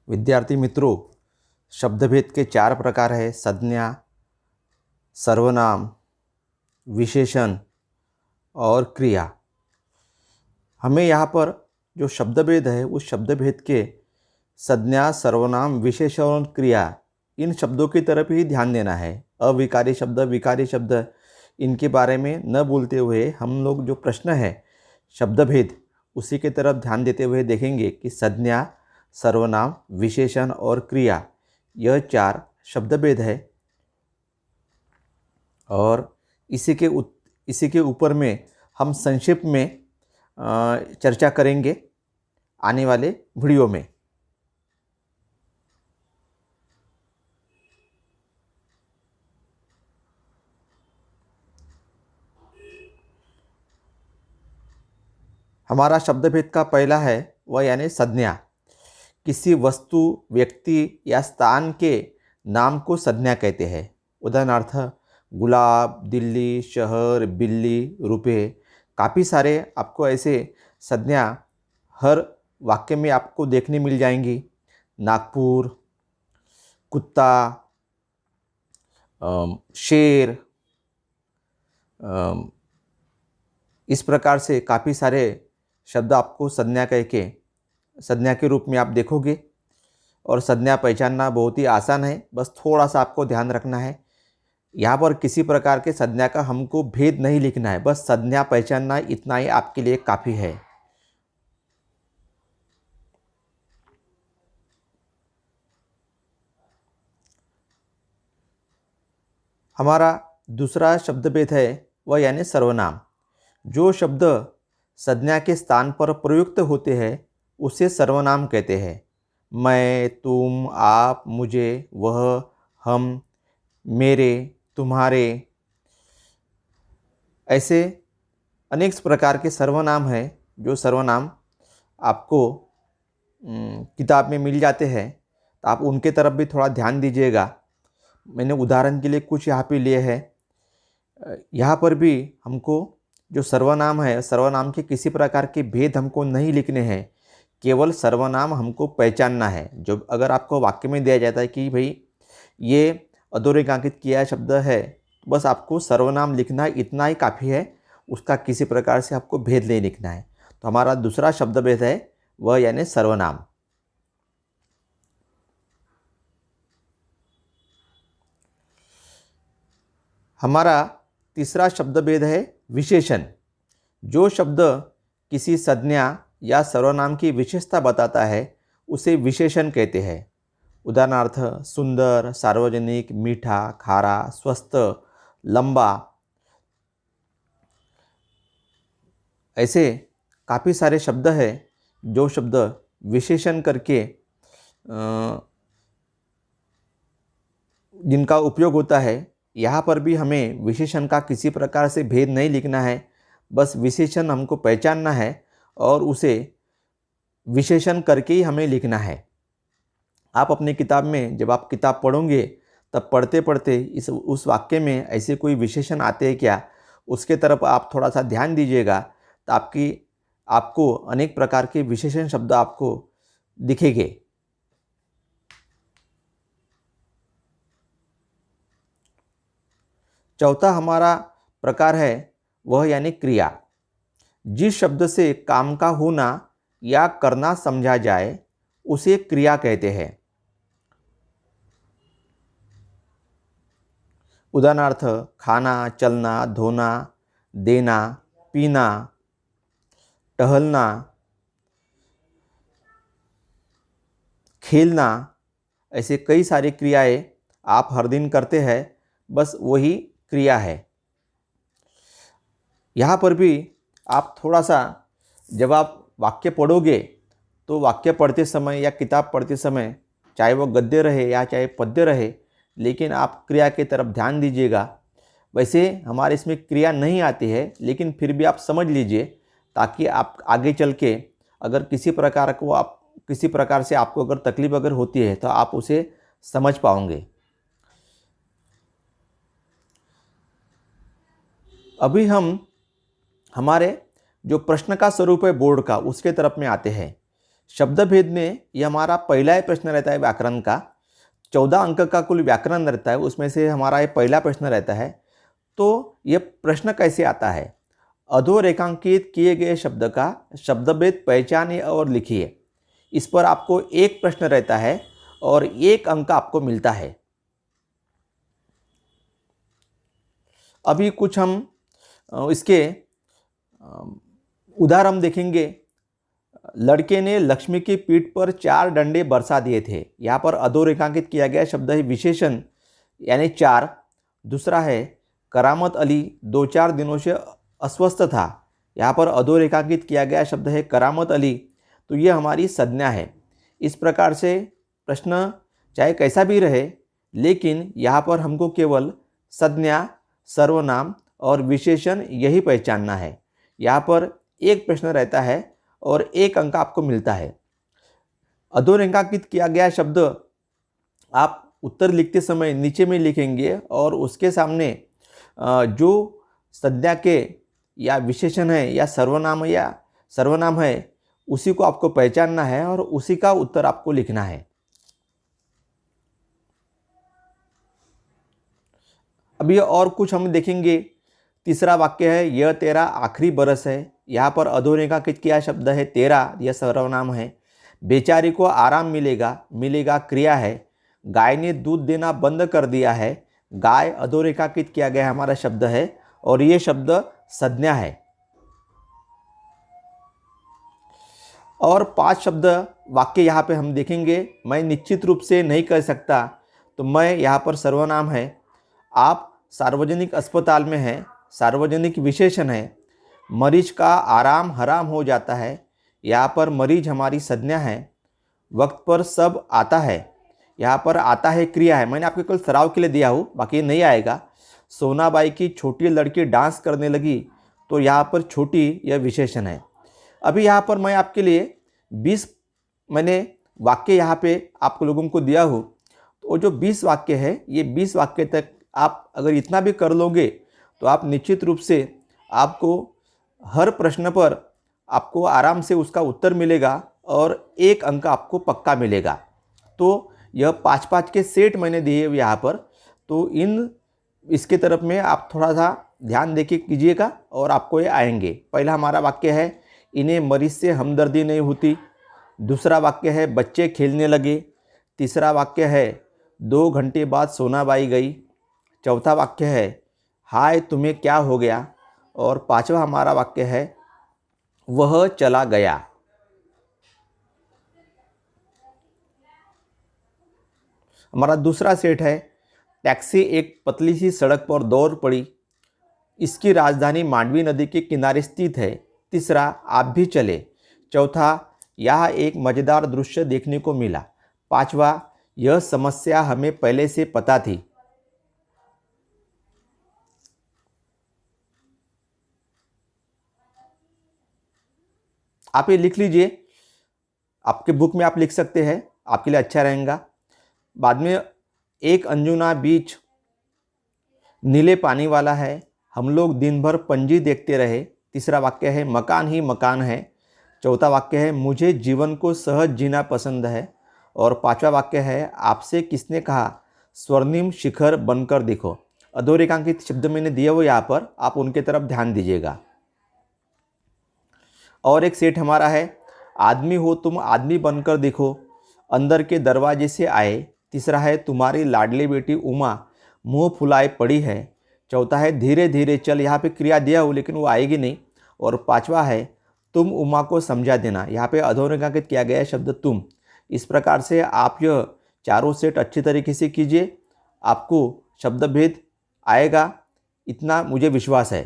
विद्यार्थी मित्रों, शब्दभेद के चार प्रकार है: संज्ञा, सर्वनाम, विशेषण और क्रिया। हमें यहाँ पर जो शब्दभेद है उस शब्दभेद के संज्ञा, सर्वनाम, विशेषण और क्रिया, इन शब्दों की तरफ ही ध्यान देना है। अविकारी शब्द, विकारी शब्द, इनके बारे में न बोलते हुए हम लोग जो प्रश्न है शब्दभेद, उसी के तरफ ध्यान देते हुए देखेंगे कि संज्ञा, सर्वनाम, विशेषण और क्रिया, यह चार शब्दभेद है। और इसी के ऊपर में हम संक्षिप्त में चर्चा करेंगे आने वाले वीडियो में। हमारा शब्दभेद का पहला है वह यानी संज्ञा। किसी वस्तु, व्यक्ति या स्थान के नाम को संज्ञा कहते हैं। उदाहरणार्थ गुलाब, दिल्ली, शहर, बिल्ली, रुपये, काफ़ी सारे आपको ऐसे संज्ञा हर वाक्य में आपको देखने मिल जाएंगी। नागपुर, कुत्ता, शेर, इस प्रकार से काफ़ी सारे शब्द आपको संज्ञा के रूप में आप देखोगे। और संज्ञा पहचानना बहुत ही आसान है, बस थोड़ा सा आपको ध्यान रखना है। यहाँ पर किसी प्रकार के संज्ञा का हमको भेद नहीं लिखना है, बस संज्ञा पहचानना इतना ही आपके लिए काफ़ी है। हमारा दूसरा शब्दभेद है वह यानी सर्वनाम। जो शब्द संज्ञा के स्थान पर प्रयुक्त होते हैं उसे सर्वनाम कहते हैं। मैं, तुम, आप, मुझे, वह, हम, मेरे, तुम्हारे, ऐसे अनेक प्रकार के सर्वनाम हैं। जो सर्वनाम आपको किताब में मिल जाते हैं, तो आप उनके तरफ भी थोड़ा ध्यान दीजिएगा। मैंने उदाहरण के लिए कुछ यहाँ पे लिए हैं। यहाँ पर भी हमको जो सर्वनाम है, सर्वनाम के किसी प्रकार के भेद हमको नहीं लिखने हैं, केवल सर्वनाम हमको पहचानना है। जो अगर आपको वाक्य में दिया जाता है कि भाई ये अधोरेखांकित किया शब्द है, बस आपको सर्वनाम लिखना इतना ही काफ़ी है, उसका किसी प्रकार से आपको भेद नहीं लिखना है। तो हमारा दूसरा शब्दभेद है वह यानी सर्वनाम। हमारा तीसरा शब्दभेद है विशेषण। जो शब्द किसी संज्ञा या सर्वनाम की विशेषता बताता है उसे विशेषण कहते हैं। उदाहरणार्थ सुंदर, सार्वजनिक, मीठा, खारा, स्वस्थ, लंबा, ऐसे काफ़ी सारे शब्द हैं जो शब्द विशेषण करके जिनका उपयोग होता है। यहाँ पर भी हमें विशेषण का किसी प्रकार से भेद नहीं लिखना है, बस विशेषण हमको पहचानना है और उसे विशेषण करके ही हमें लिखना है। आप अपनी किताब में जब आप किताब पढ़ोगे तब पढ़ते पढ़ते उस वाक्य में ऐसे कोई विशेषण आते हैं क्या, उसके तरफ आप थोड़ा सा ध्यान दीजिएगा, तो आपको अनेक प्रकार के विशेषण शब्द आपको दिखेंगे। चौथा हमारा प्रकार है वह यानी क्रिया। जिस शब्द से काम का होना या करना समझा जाए उसे क्रिया कहते हैं। उदाहरणार्थ खाना, चलना, धोना, देना, पीना, टहलना, खेलना, ऐसे कई सारी क्रियाएं आप हर दिन करते हैं, बस वही क्रिया है। यहाँ पर भी आप थोड़ा सा जब आप वाक्य पढ़ोगे तो वाक्य पढ़ते समय या किताब पढ़ते समय, चाहे वो गद्य रहे या चाहे पद्य रहे, लेकिन आप क्रिया की तरफ ध्यान दीजिएगा। वैसे हमारे इसमें क्रिया नहीं आती है, लेकिन फिर भी आप समझ लीजिए, ताकि आप आगे चल के अगर किसी प्रकार से आपको अगर तकलीफ अगर होती है तो आप उसे समझ पाओगे। अभी हम हमारे जो प्रश्न का स्वरूप है बोर्ड का, उसके तरफ में आते हैं। शब्द भेद में ये हमारा पहला ही प्रश्न रहता है व्याकरण का। 14 अंक का कुल व्याकरण रहता है, उसमें से हमारा ये पहला प्रश्न रहता है। तो ये प्रश्न कैसे आता है? अधोरेखांकित किए गए शब्द का शब्दभेद पहचानिए और लिखिए। इस पर आपको एक प्रश्न रहता है और 1 अंक आपको मिलता है। अभी कुछ हम इसके उदाहरण देखेंगे। लड़के ने लक्ष्मी की पीठ पर 4 डंडे बरसा दिए थे। यहाँ पर अधोरेखांकित किया गया शब्द है विशेषण यानी 4। दूसरा है करामत अली 2-4 दिनों से अस्वस्थ था। यहाँ पर अधोरेखांकित किया गया शब्द है करामत अली, तो ये हमारी संज्ञा है। इस प्रकार से प्रश्न चाहे कैसा भी रहे, लेकिन यहाँ पर हमको केवल संज्ञा, सर्वनाम और विशेषण यही पहचानना है। यहाँ पर एक प्रश्न रहता है और 1 अंक आपको मिलता है। अधोरेखांकित किया गया शब्द आप उत्तर लिखते समय नीचे में लिखेंगे और उसके सामने जो संज्ञा के या विशेषण है या सर्वनाम है उसी को आपको पहचानना है और उसी का उत्तर आपको लिखना है। अभी और कुछ हम देखेंगे। तीसरा वाक्य है यह तेरा आखिरी बरस है। यहाँ पर अधोरेखांकित किया शब्द है तेरा, यह सर्वनाम है। बेचारी को आराम मिलेगा क्रिया है। गाय ने दूध देना बंद कर दिया है। गाय अधोरेखांकित किया गया हमारा शब्द है और ये शब्द संज्ञा है। और 5 शब्द वाक्य यहाँ पे हम देखेंगे। मैं निश्चित रूप से नहीं कर सकता, तो मैं यहाँ पर सर्वनाम है। आप सार्वजनिक अस्पताल में हैं, सार्वजनिक विशेषण है। मरीज का आराम हराम हो जाता है। यहाँ पर मरीज हमारी संज्ञा है। वक्त पर सब आता है, यहाँ पर आता है क्रिया है। मैंने आपको कल सराव के लिए दिया हूँ, बाकी नहीं आएगा। सोनाबाई की छोटी लड़की डांस करने लगी, तो यहाँ पर छोटी यह विशेषण है। अभी यहाँ पर मैं आपके लिए 20 मैंने वाक्य यहाँ पे आप लोगों को दिया हूँ। तो जो 20 वाक्य है, ये 20 वाक्य तक आप अगर इतना भी कर लोगे तो आप निश्चित रूप से आपको हर प्रश्न पर आपको आराम से उसका उत्तर मिलेगा और 1 अंक आपको पक्का मिलेगा। तो यह 5-5 के सेट मैंने दिए यहाँ पर, तो इसके तरफ में आप थोड़ा सा ध्यान देके कीजिएगा और आपको ये आएंगे। पहला हमारा वाक्य है इन्हें मरीज से हमदर्दी नहीं होती। दूसरा वाक्य है बच्चे खेलने लगे। तीसरा वाक्य है 2 घंटे बाद सोनाबाई गई। चौथा वाक्य है हाय तुम्हें क्या हो गया। और 5वां हमारा वाक्य है वह चला गया। हमारा दूसरा सेट है टैक्सी एक पतली सी सड़क पर दौड़ पड़ी। इसकी राजधानी मांडवी नदी के किनारे स्थित है। तीसरा आप भी चले। चौथा यह एक मज़ेदार दृश्य देखने को मिला। 5वां यह समस्या हमें पहले से पता थी। आप ये लिख लीजिए, आपके बुक में आप लिख सकते हैं, आपके लिए अच्छा रहेगा। बाद में एक अंजुना बीच नीले पानी वाला है। हम लोग दिन भर पंजी देखते रहे। तीसरा वाक्य है मकान ही मकान है। चौथा वाक्य है मुझे जीवन को सहज जीना पसंद है। और 5वां वाक्य है आपसे किसने कहा स्वर्णिम शिखर बनकर देखो। अधोरेखांकित शब्द मैंने दिए वो यहाँ पर, आप उनके तरफ ध्यान दीजिएगा। और एक सेट हमारा है आदमी हो तुम आदमी बनकर देखो, अंदर के दरवाजे से आए। तीसरा है तुम्हारी लाडली बेटी उमा मुंह फुलाए पड़ी है। चौथा है धीरे धीरे चल, यहाँ पे क्रिया दिया हो लेकिन वो आएगी नहीं। और 5वां है तुम उमा को समझा देना। यहाँ पे अधोरेखांकित किया गया है शब्द तुम। इस प्रकार से आप यह चारों सेट अच्छी तरीके से कीजिए, आपको शब्द भेद आएगा, इतना मुझे विश्वास है।